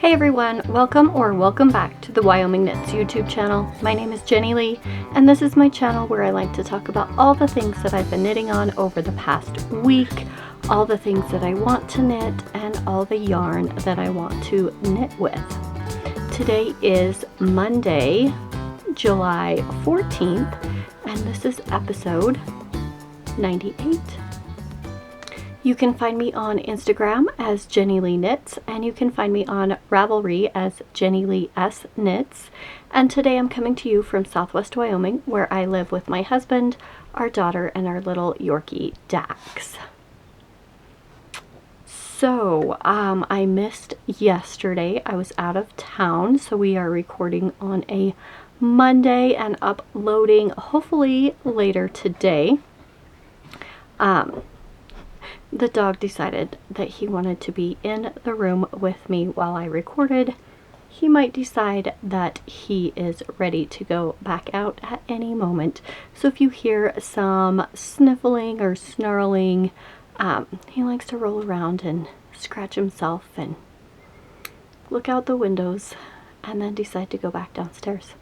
Hey everyone, welcome back to the Wyoming Knits YouTube channel. My name is Jenny Lee, and this is my channel where I like to talk about all the things that I've been knitting on over the past week, all the things that I want to knit, and all the yarn that I want to knit with. Today is Monday, July 14th, and this is episode 98. You can find me on Instagram as Jenny Lee Knits, and you can find me on Ravelry as Jenny Lee S Knits. And today I'm coming to you from Southwest Wyoming, where I live with my husband, our daughter, and our little Yorkie Dax. So, I missed yesterday. I was out of town, so we are recording on a Monday and uploading hopefully later today. The dog decided that he wanted to be in the room with me while I recorded. He might decide that he is ready to go back out at any moment. So if you hear some sniffling or snarling, he likes to roll around and scratch himself and look out the windows and then decide to go back downstairs.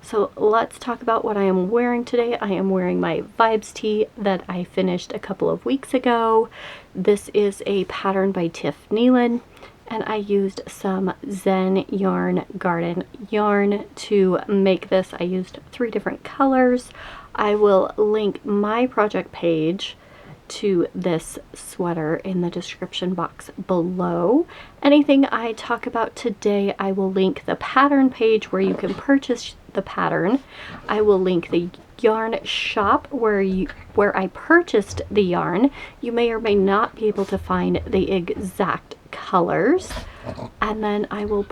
So let's talk about what I am wearing today. I am wearing my Vibes tee that I finished a couple of weeks ago. This is a pattern by Tiff Neilan, and I used some Zen Yarn Garden yarn to make this. I used 3 different colors. I will link my project page to this sweater in the description box below. Anything I talk about today, I will link the pattern page where you can purchase the pattern. I will link the yarn shop where I purchased the yarn. You may or may not be able to find the exact colors. And then I will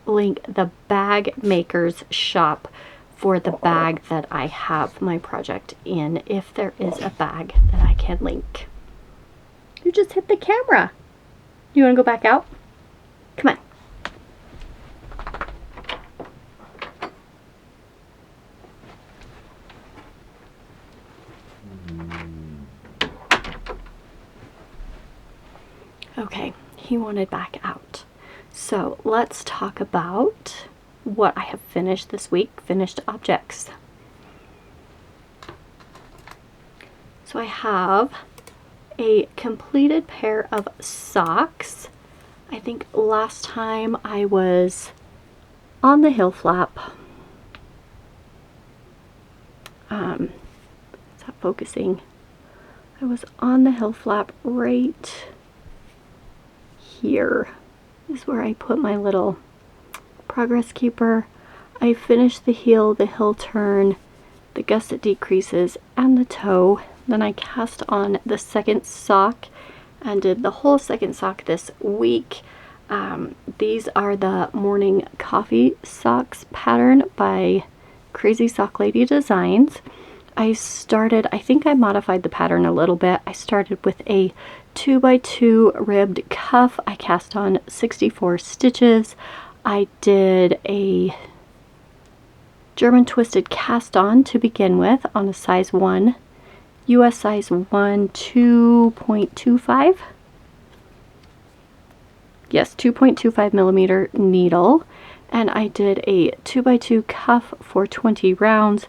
link the bag maker's shop for the bag that I have my project in, if there is a bag that I can link. You just hit the camera. You want to go back out? Come on. Okay, he wanted back out. So let's talk about what I have finished this week, finished objects. So I have a completed pair of socks. I think last time I was on the heel flap. Is that focusing? I was on the heel flap right here is where I put my little progress keeper. I finished the heel turn, the gusset decreases, and the toe. Then I cast on the second sock and did the whole second sock this week. These are the Morning Coffee Socks pattern by Crazy Sock Lady Designs. I think I modified the pattern a little bit. I started with a 2x2 ribbed cuff. I cast on 64 stitches. I did a German twisted cast on to begin with on a size 1, US size 1, 2.25. Yes, 2.25 millimeter needle. And I did a 2x2 cuff for 20 rounds.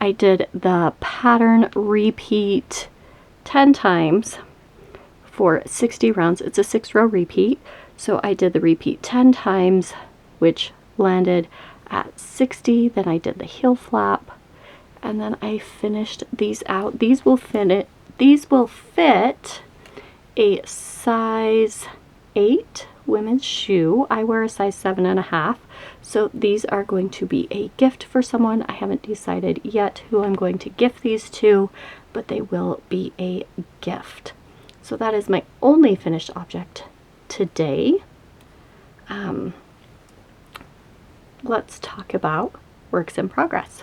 I did the pattern repeat 10 times for 60 rounds. It's a 6-row repeat. So I did the repeat 10 times, which landed at 60. Then I did the heel flap, and then I finished these out. These will fit a size 8 women's shoe. I wear a size 7.5, so these are going to be a gift for someone. I haven't decided yet who I'm going to gift these to, but they will be a gift. So that is my only finished object today. Let's talk about works in progress.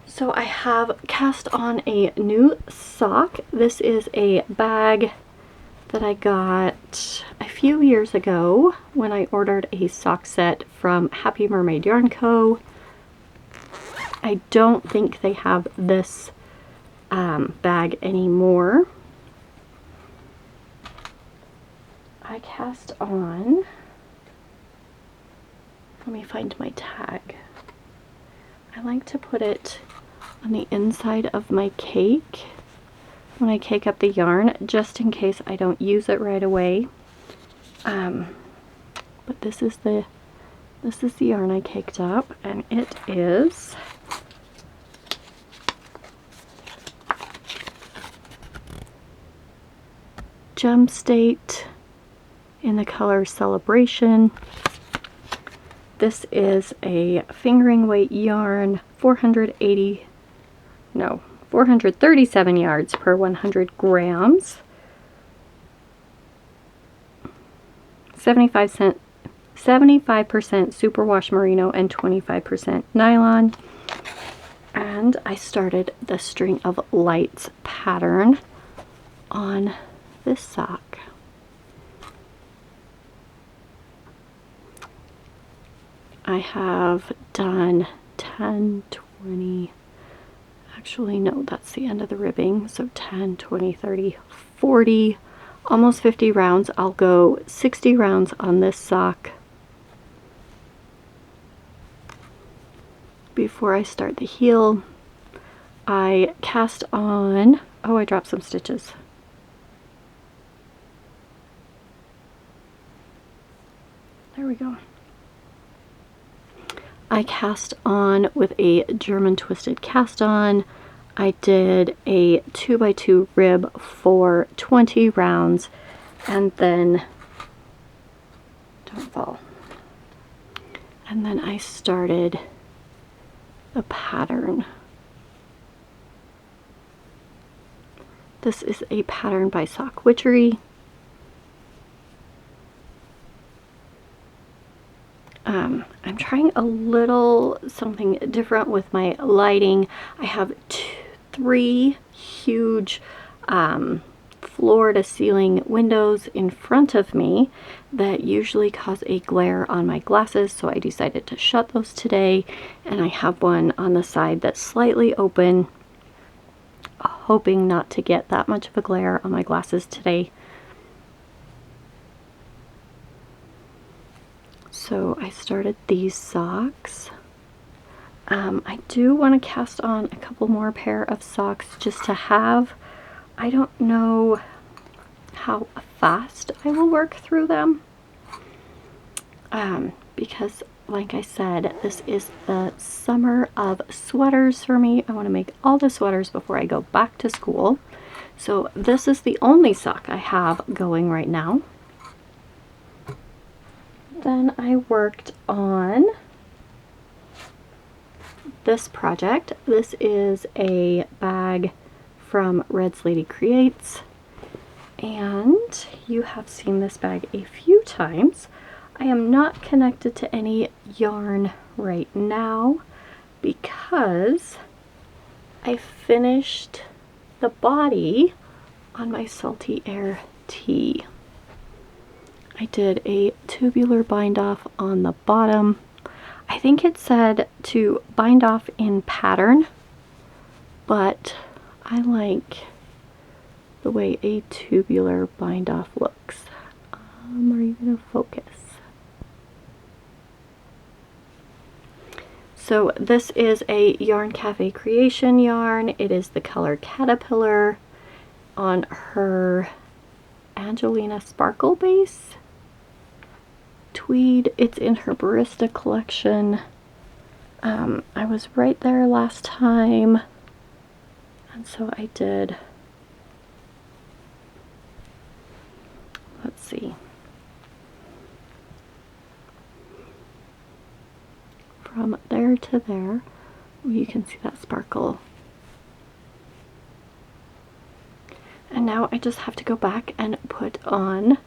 So I have cast on a new sock. This is a bag that I got a few years ago when I ordered a sock set from Happy Mermaid Yarn Co. I don't think they have this bag anymore. I cast on let me find my tag. I like to put it on the inside of my cake when I cake up the yarn, just in case I don't use it right away. But this is the yarn I caked up, and it is Gem State in the color Celebration. This is a fingering weight yarn, 437 yards per 100 grams. 75% superwash merino and 25% nylon. And I started the String of Lights pattern on this sock. I have done 10, 20, actually no, that's the end of the ribbing, so 10, 20, 30, 40, almost 50 rounds. I'll go 60 rounds on this sock before I start the heel. I cast on, oh, I dropped some stitches. There we go. I cast on with a German twisted cast on. I did a 2x2 rib for 20 rounds, and then, don't fall, and then I started a pattern. This is a pattern by Sock Witchery. I'm trying a little something different with my lighting. I have three huge floor to ceiling windows in front of me that usually cause a glare on my glasses, so I decided to shut those today, and I have one on the side that's slightly open, hoping not to get that much of a glare on my glasses today. So I started these socks. I do want to cast on a couple more pair of socks just to have. I don't know how fast I will work through them, because like I said, this is the summer of sweaters for me. I want to make all the sweaters before I go back to school. So this is the only sock I have going right now. Then I worked on this project. This is a bag from Red's Lady Creates, and you have seen this bag a few times. I am not connected to any yarn right now because I finished the body on my Salty Air tee. I did a tubular bind off on the bottom. I think it said to bind off in pattern, but I like the way a tubular bind off looks. Are you going to focus? So this is a Yarn Cafe Creation yarn. It is the color Caterpillar on her Angelina Sparkle base. Tweed. It's in her Barista collection. I was right there last time, and so I did, let's see, from there to there. You can see that sparkle. And now I just have to go back and put on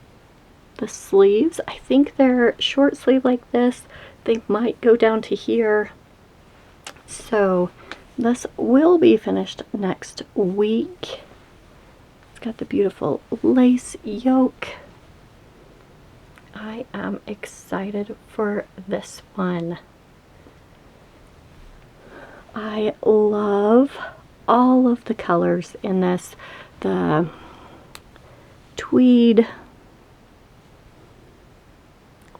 the sleeves. I think they're short sleeve like this. They might go down to here. So this will be finished next week. It's got the beautiful lace yoke. I am excited for this one. I love all of the colors in this. The tweed,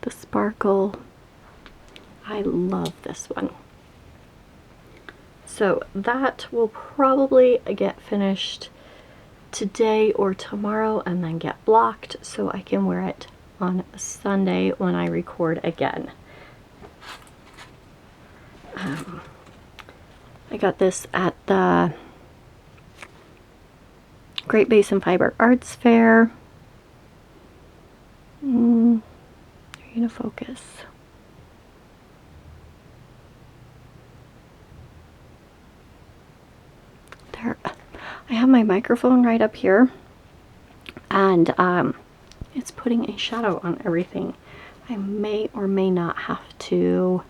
the sparkle. I love this one. So that will probably get finished today or tomorrow and then get blocked so I can wear it on Sunday when I record again. I got this at the Great Basin Fiber Arts Fair. Are you gonna focus? There, I have my microphone right up here, and it's putting a shadow on everything. I may or may not have to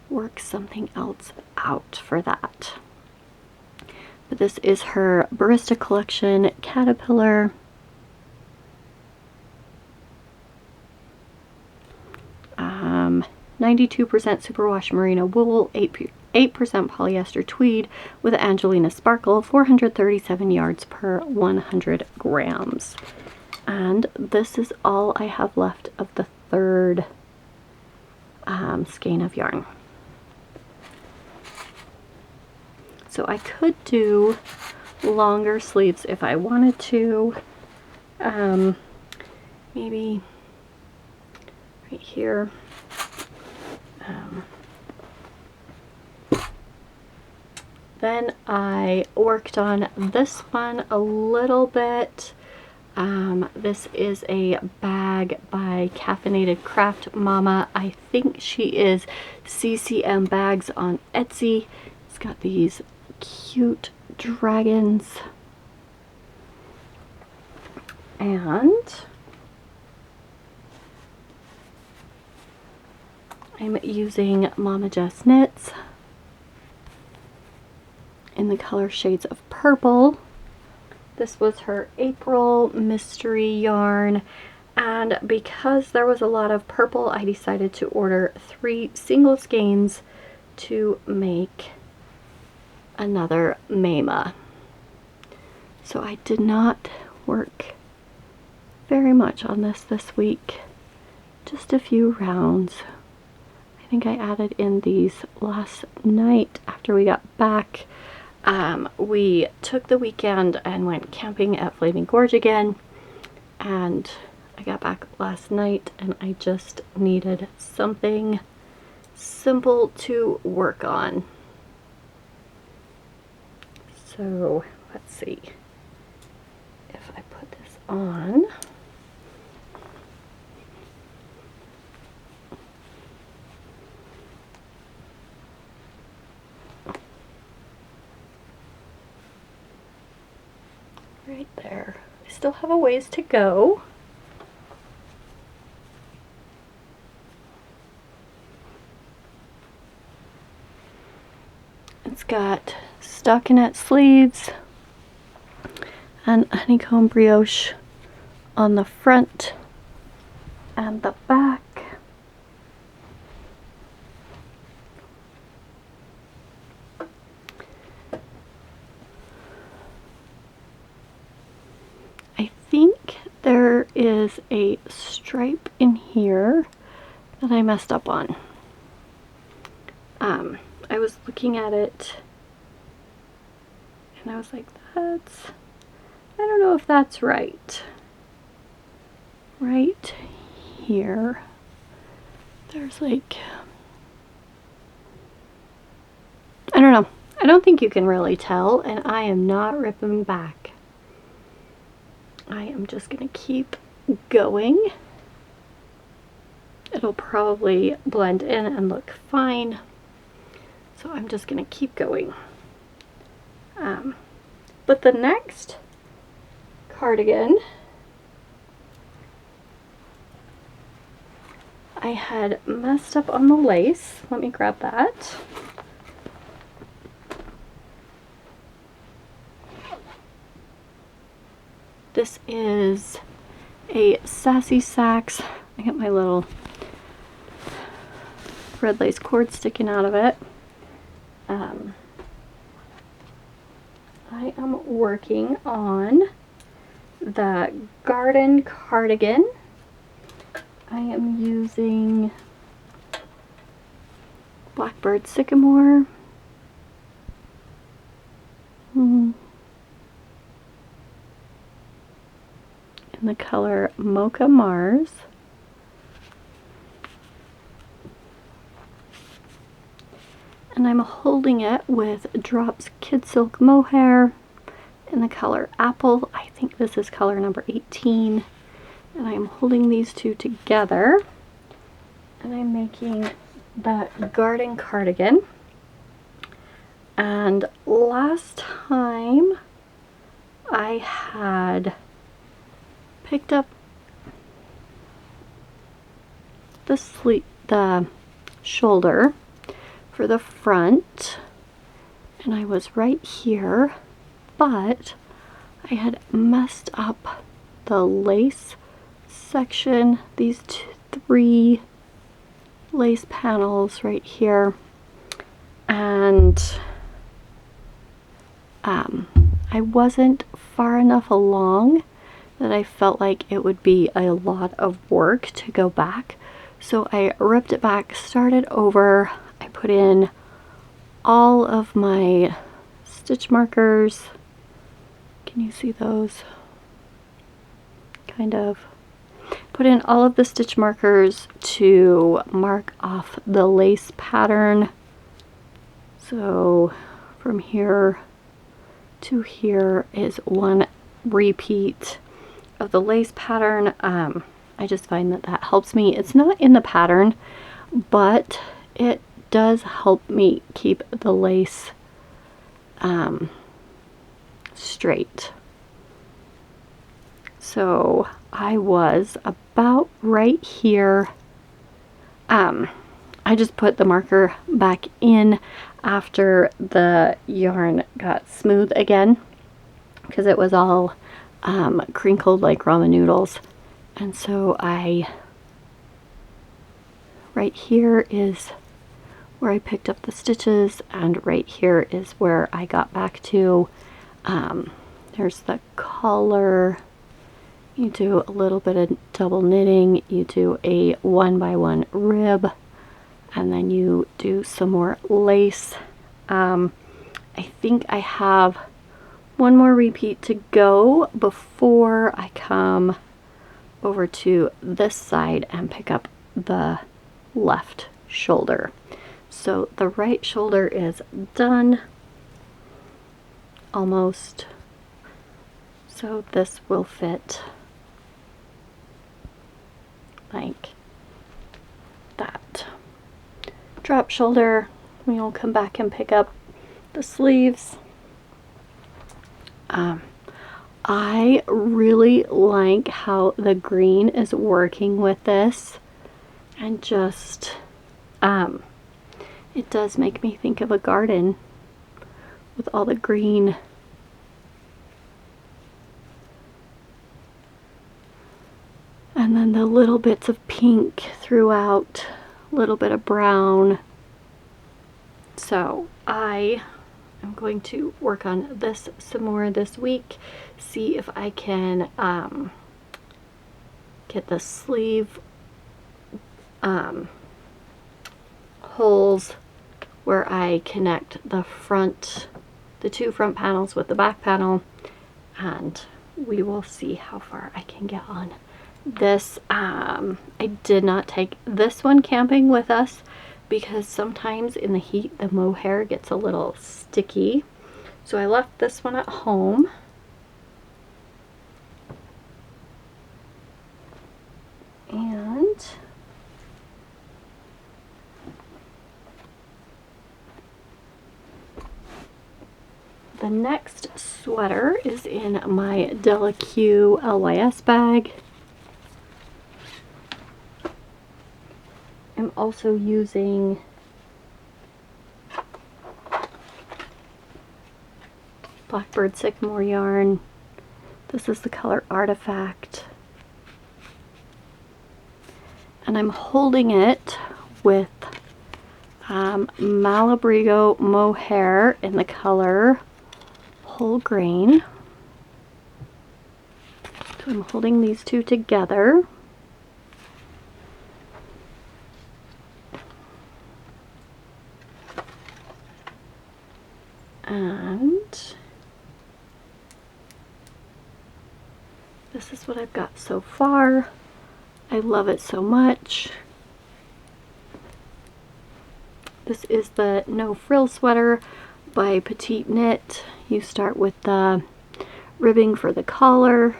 work something else out for that. But this is her Barista Collection Caterpillar. Um, 92% superwash merino wool, 8% polyester tweed with Angelina sparkle, 437 yards per 100 grams. And this is all I have left of the third skein of yarn. So I could do longer sleeves if I wanted to. Maybe right here. Then I worked on this one a little bit. This is a bag by Caffeinated Craft Momma. I think she is CCM Bags on Etsy. It's got these cute dragons. And I'm using Mama Jess Knits in the color shades of purple. This was her April mystery yarn, and because there was a lot of purple, I decided to order 3 single skeins to make another Maema. So I did not work very much on this week, just a few rounds. I think I added in these last night after we got back. We took the weekend and went camping at Flaming Gorge again, and I got back last night and I just needed something simple to work on. So let's see if I put this on. Right there. I still have a ways to go. It's got stockinette sleeves and honeycomb brioche on the front and the back. I think there is a stripe in here that I messed up on. I was looking at it and I was like, I don't know if that's right. Right here, there's like, I don't know. I don't think you can really tell, and I am not ripping back. I am just gonna keep going. It'll probably blend in and look fine. So I'm just gonna keep going. But the next cardigan, I had messed up on the lace. Let me grab that. This is a Sassy Sacks. I got my little red lace cord sticking out of it. I am working on the garden cardigan. I am using Blackbird Sycamore. In the color Mocha Mars. And I'm holding it with Drops Kid Silk Mohair in the color Apple. I think this is color number 18. And I'm holding these two together. And I'm making the garden cardigan. And last time I had picked up the shoulder for the front, and I was right here, but I had messed up the lace section, these three lace panels right here, and I wasn't far enough along that I felt like it would be a lot of work to go back. So I ripped it back, started over. I put in all of my stitch markers. Can you see those? Kind of. Put in all of the stitch markers to mark off the lace pattern. So from here to here is one repeat of the lace pattern. I just find that that helps me. It's not in the pattern, but it does help me keep the lace straight. So I was about right here. I just put the marker back in after the yarn got smooth again, because it was all crinkled like ramen noodles. And so right here is where I picked up the stitches, and right here is where I got back to. There's the collar. You do a little bit of double knitting, you do a 1x1 rib, and then you do some more lace. I think I have one more repeat to go before I come over to this side and pick up the left shoulder. So the right shoulder is done almost. So this will fit like that. Drop shoulder, we will come back and pick up the sleeves. I really like how the green is working with this, and just it does make me think of a garden with all the green. And then the little bits of pink throughout, a little bit of brown. So I am going to work on this some more this week, see if I can get the sleeve holes where I connect the two front panels with the back panel, and we will see how far I can get on this. I did not take this one camping with us because sometimes in the heat the mohair gets a little sticky, so I left this one at home. And the next sweater is in my Della Q LYS bag. I'm also using Blackbird Sycamore yarn. This is the color Artifact. And I'm holding it with Malibrigo Mohair in the color Whole Grain. So I'm holding these two together. And this is what I've got so far. I love it so much. This is the No Frills sweater by Petite Knit. You start with the ribbing for the collar.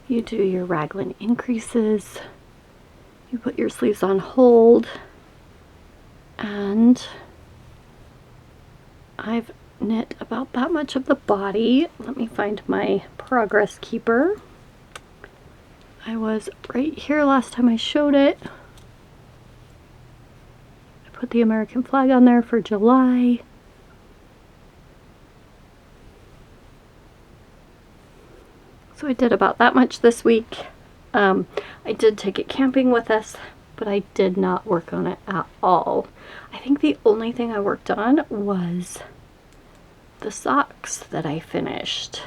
You do your raglan increases. You put your sleeves on hold. And I've knit about that much of the body. Let me find my progress keeper. I was right here last time I showed it. I put the American flag on there for July. So I did about that much this week. I did take it camping with us, but I did not work on it at all. I think the only thing I worked on was the socks that I finished.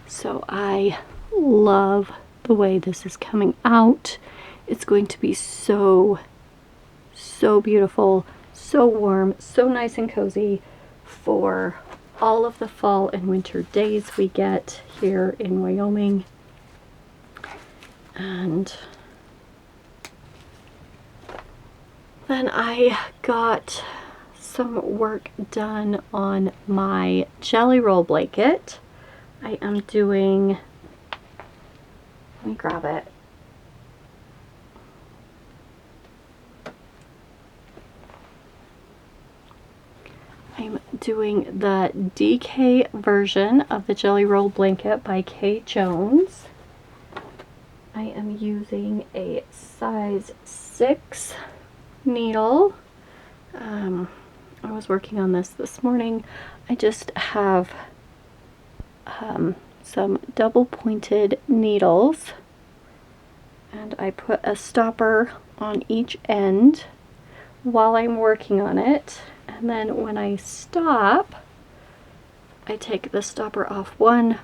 So I love the way this is coming out. It's going to be so beautiful, so warm, so nice and cozy for all of the fall and winter days we get here in Wyoming. And then I got some work done on my jelly roll blanket. I am doing, let me grab it. I'm doing the DK version of the Jelly Roll Blanket by Kay Jones. I am using a size 6 needle. I was working on this morning. I just have some double pointed needles, and I put a stopper on each end while I'm working on it. And then when I stop, I take the stopper off one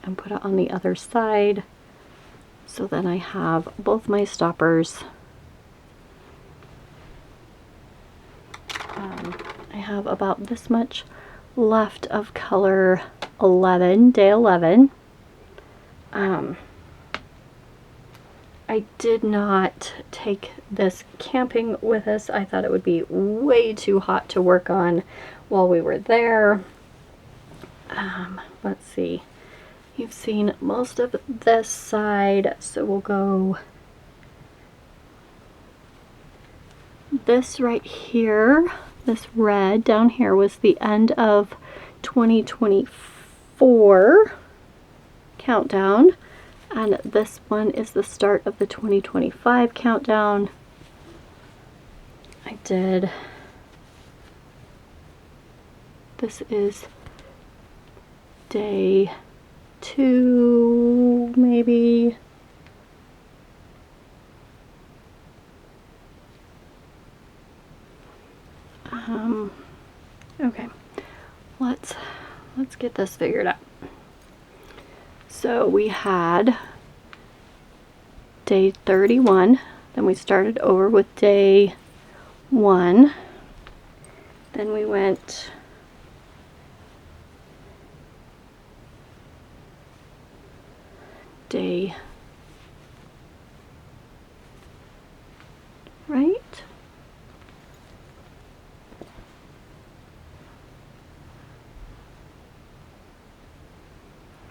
and put it on the other side. So then I have both my stoppers. I have about this much left of color 11, day 11. I did not take this camping with us. I thought it would be way too hot to work on while we were there. Let's see. You've seen most of this side, so we'll go this right here. This red down here was the end of 2024 countdown. And this one is the start of the 2025 countdown. This is day 2, maybe. Okay, let's get this figured out. So we had day 31, then we started over with day 1, then we went day, right?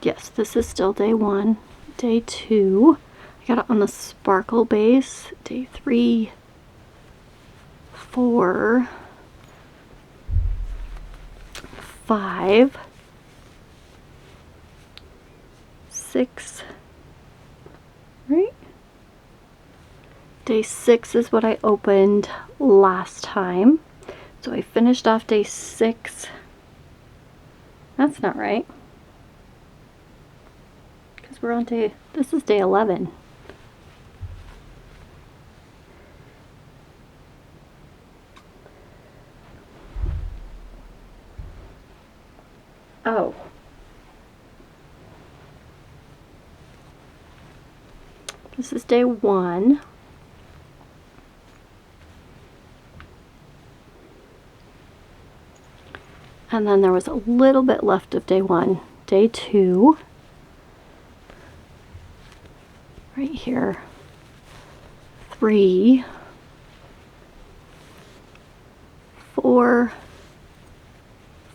Yes, this is still day 1. Day 2, I got it on the sparkle base. Day 3, 4, 5, 6, right? Day 6 is what I opened last time. So I finished off day 6. That's not right. We're on day, this is day 11. Oh. This is day 1. And then there was a little bit left of day 1. Day 2, right here, 3, 4,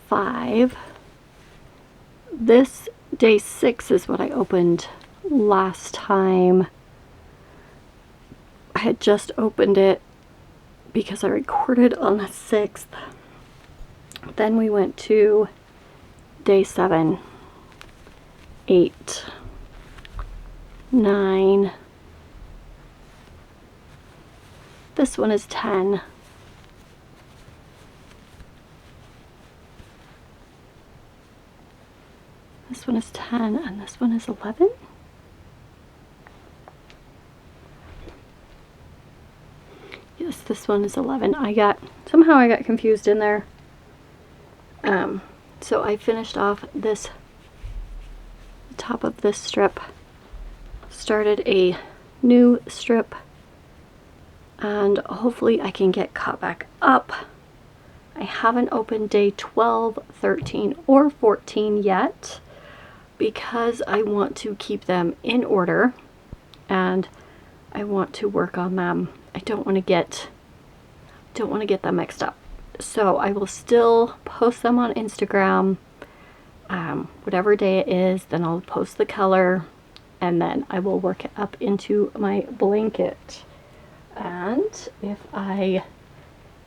5. This day 6 is what I opened last time. I had just opened it because I recorded on the 6th. Then we went to day 7, 8, 9. This one is 10. This one is 10 and this one is 11. Yes, this one is 11. Somehow I got confused in there. So I finished off this top of this strip, started a new strip, and hopefully I can get caught back up. I haven't opened day 12, 13, or 14 yet because I want to keep them in order and I want to work on them. I don't want to get them mixed up. So I will still post them on Instagram, whatever day it is, then I'll post the color, and then I will work it up into my blanket. And if I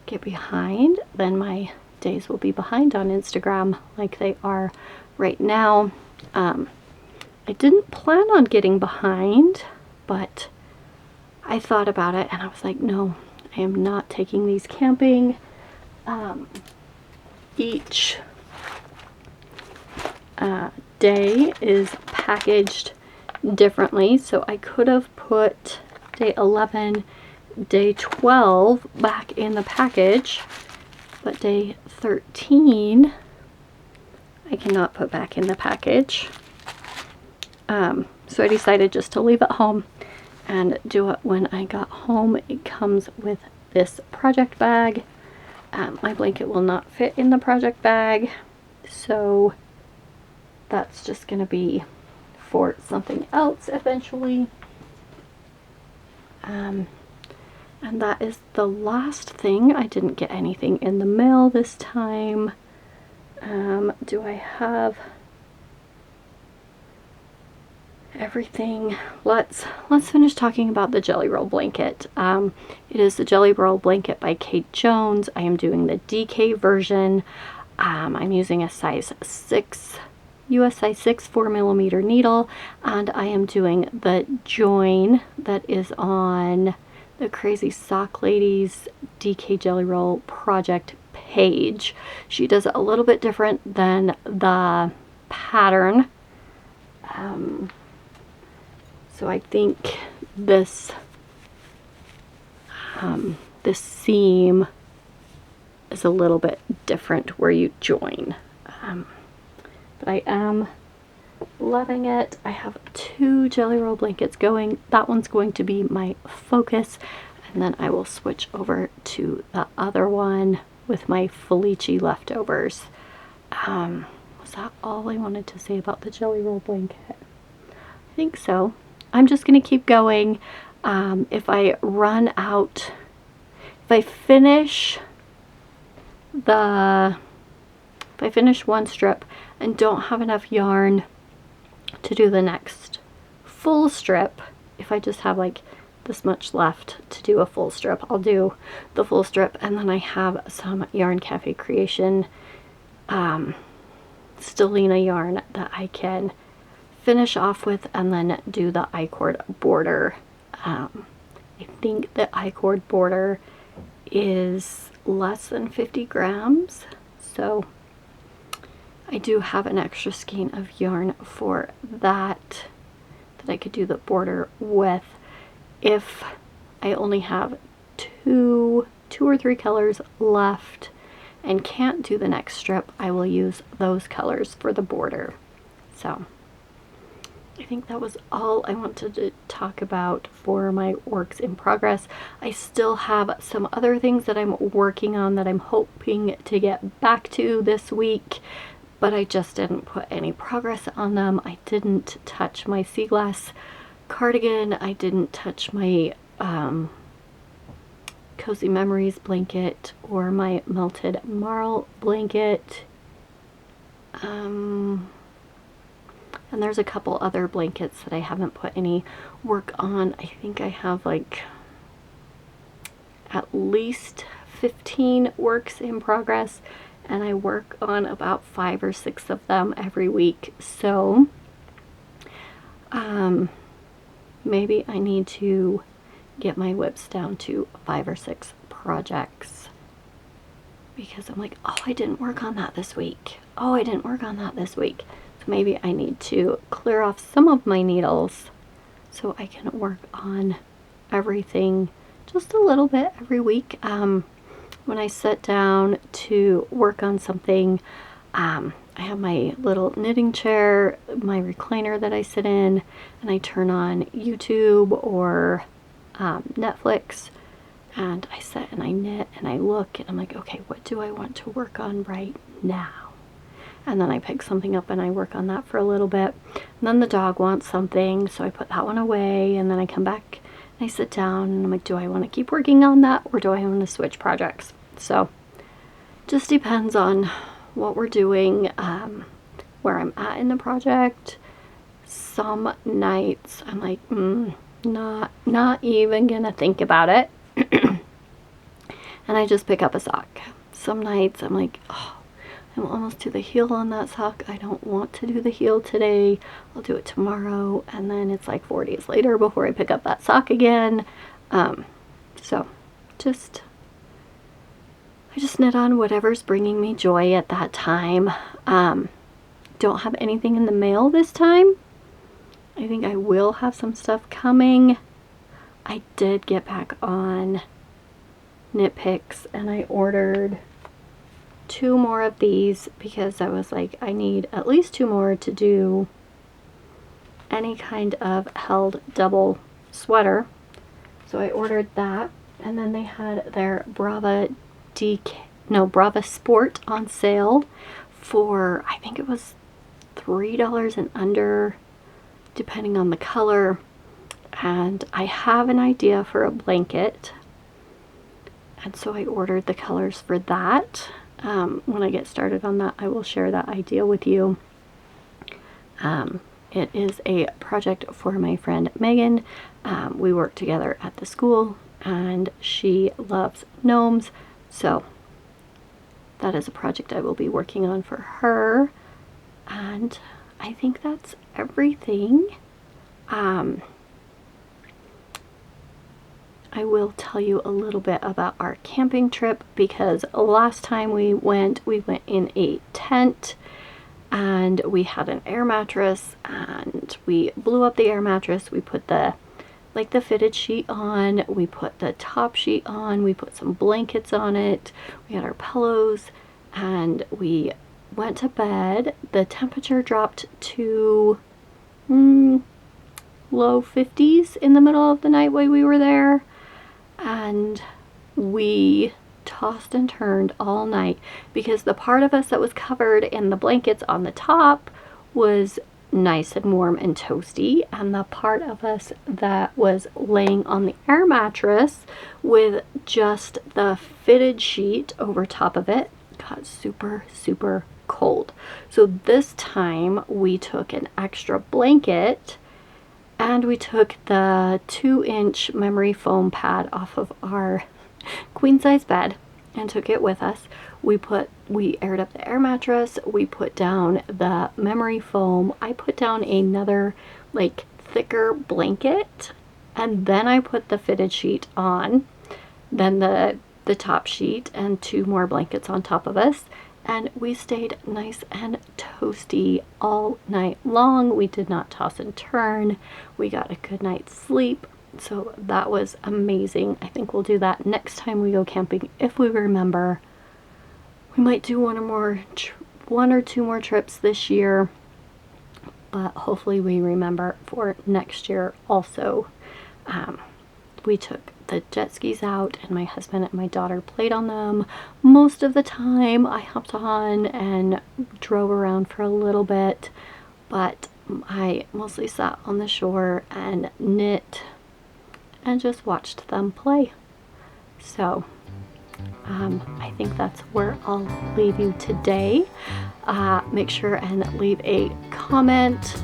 get behind, then my days will be behind on Instagram like they are right now. I didn't plan on getting behind, but I thought about it and I was like, no, I am not taking these camping. Each day is packaged differently, so I could have put day 11, day 12 back in the package, but day 13 I cannot put back in the package. So I decided just to leave it home and do it when I got home. It comes with this project bag. My blanket will not fit in the project bag, so that's just going to be for something else eventually. And that is the last thing. I didn't get anything in the mail this time. Do I have everything? Let's finish talking about the Jelly Roll blanket. It is the Jelly Roll blanket by Kate Jones. I am doing the DK version. I'm using a size 6, US size 6 4mm needle, and I am doing the join that is on the Crazy Sock Ladies DK Jelly Roll project page. She does it a little bit different than the pattern. So I think this this seam is a little bit different where you join. But I am loving it. I have 2 Jelly Roll blankets going. That one's going to be my focus, and then I will switch over to the other one with my Felici leftovers. Was that all I wanted to say about the Jelly Roll blanket? I think so. I'm just going to keep going. If I run out, if I finish one strip and don't have enough yarn to do the next full strip, if I just have like this much left to do a full strip, I'll do the full strip, and then I have some Yarn Cafe Creation Stellina yarn that I can finish off with and then do the I-cord border. I think the I-cord border is less than 50 grams, so I do have an extra skein of yarn for that I could do the border with. If I only have two or three colors left and can't do the next strip, I will use those colors for the border. So I think that was all I wanted to talk about for my works in progress. I still have some other things that I'm working on that I'm hoping to get back to this week, but I just didn't put any progress on them. I didn't touch my sea glass cardigan. I didn't touch my Cozy Memories blanket or my melted marl blanket. And there's a couple other blankets that I haven't put any work on. I think I have like at least 15 works in progress, and I work on about 5 or 6 of them every week. So maybe I need to get my whips down to 5 or 6 projects, because I'm like, oh, I didn't work on that this week. Oh, I didn't work on that this week. So maybe I need to clear off some of my needles so I can work on everything just a little bit every week. When I sit down to work on something, I have my little knitting chair, my recliner that I sit in, and I turn on YouTube or Netflix, and I sit and I knit and I look and I'm like, okay, what do I want to work on right now? And then I pick something up and I work on that for a little bit. And then the dog wants something, so I put that one away, and then I come back and I sit down and I'm like, do I want to keep working on that, or do I want to switch projects? So just depends on what we're doing, where I'm at in the project. Some nights I'm like, not even gonna think about it. And I just pick up a sock. Some nights I'm like, oh, I'm almost to the heel on that sock. I don't want to do the heel today. I'll do it tomorrow. And then it's like 4 days later before I pick up that sock again. So I just knit on whatever's bringing me joy at that time. Don't have anything in the mail this time. I think I will have some stuff coming. I did get back on Knit Picks and I ordered 2 more of these because I was like, I need at least 2 more to do any kind of held double sweater. So I ordered that, and then they had their Brava Sport on sale for, I think it was $3 and under, depending on the color. And I have an idea for a blanket, and so I ordered the colors for that. When I get started on that, I will share that idea with you. It is a project for my friend Megan. We work together at the school, and she loves gnomes, so that is a project I will be working on for her. And I think that's everything. I will tell you a little bit about our camping trip, because last time we went in a tent, and we had an air mattress, and we blew up the air mattress. We put the fitted sheet on, we put the top sheet on, we put some blankets on it, we had our pillows, and we went to bed. The temperature dropped to low 50s in the middle of the night while we were there, and we tossed and turned all night because the part of us that was covered in the blankets on the top was nice and warm and toasty, and the part of us that was laying on the air mattress with just the fitted sheet over top of it got super, super cold. So this time we took an extra blanket, and we took the 2-inch memory foam pad off of our queen size bed and took it with us. We aired up the air mattress, we put down the memory foam, I put down another like thicker blanket, and then I put the fitted sheet on, then the top sheet, and 2 more blankets on top of us, and we stayed nice and toasty all night long. We did not toss and turn. We got a good night's sleep. So that was amazing. I think we'll do that next time we go camping if we remember. We might do 1 or 2 more trips this year, but hopefully we remember for next year also. We took the jet skis out and my husband and my daughter played on them. Most of the time I hopped on and drove around for a little bit, but I mostly sat on the shore and knit and just watched them play. So I think that's where I'll leave you today. Make sure and leave a comment.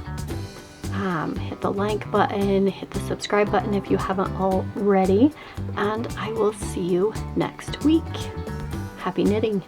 Hit the like button, hit the subscribe button if you haven't already, and I will see you next week. Happy knitting!